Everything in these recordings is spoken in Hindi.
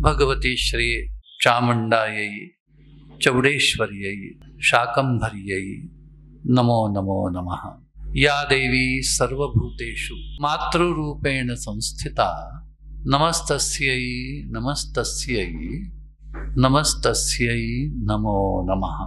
भगवती श्री चामुण्डायै चौडेश्वर्यै शाकम्भर्यै नमो नमो नमः। या देवी सर्वभूतेषु मातृरूपेण संस्थिता नमस्तस्यै नमस्तस्यै नमस्तस्यै नमो नमः।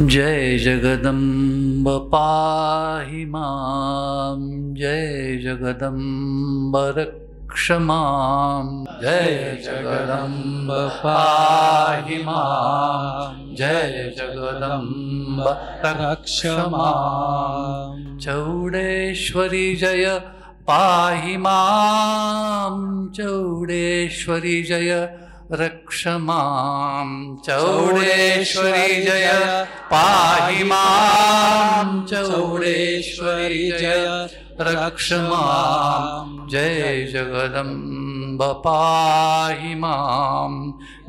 जय जगदम्ब पाहि मां, जय जगदम्ब रक्ष मां, जय जगदम्ब पाहि मां, जय जगदम्ब रक्ष मां। चौडेश्वरी जय पाहि मां, चौडेश्वरी जय रक्ष मां, चौडेश्वरी जय पाहि मां, चौडेश्वरी जय रक्ष मां। जय जगदम्ब पाहि मां,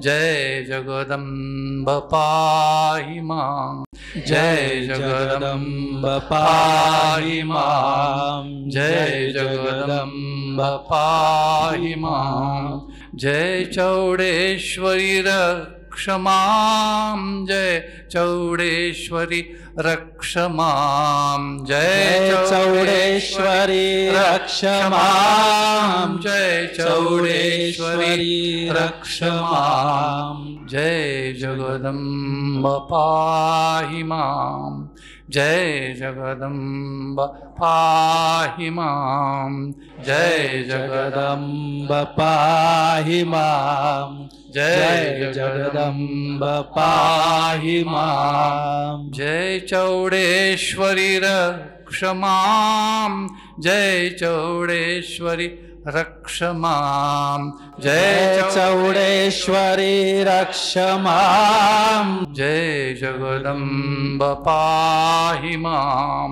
जय जगदम्ब पाहि मां, जय जगदम्ब पाहि मां, जय जगदम्ब पाहि मां। जय चौडेश्वरी रक्ष मां, जय चौडेश्वरी रक्ष मां, जय चौडेश्वरी रक्ष मां, जय चौडेश्वरी रक्ष मां। जय जगदम्ब पाहि मां, जय जगदम्ब पाहि मां, जय जगदम्ब पाहि मां, जय जगदम्ब पाहि मां। जय चौडेश्वरी रक्ष मां, जय चौडेश्वरी रक्ष मां, जय चौडेश्वरी रक्ष मां। जय जगदम्ब पाहि मां,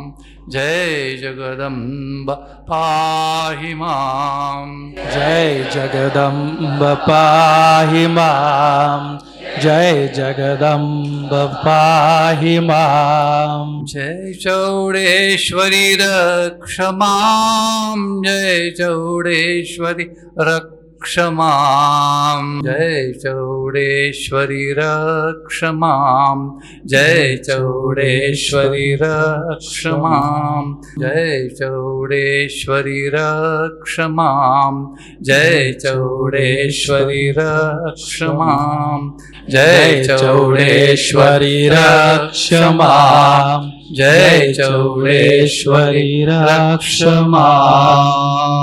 जय जगदम्ब पाहि मां, जय जगदम्ब पाहि मां, जय जगदम्ब पाहि मां। जय चौडेश्वरी रक्ष मां, जय चौडेश्वरी रक्ष मां, जय चौडेश्वरी रक्ष मां, जय चौडेश्वरी रक्ष मां, जय चौडेश्वरी रक्ष मां, जय चौडेश्वरी रक्ष मां, जय चौडेश्वरी रक्ष मां, जय चौडेश्वरी रक्ष मां।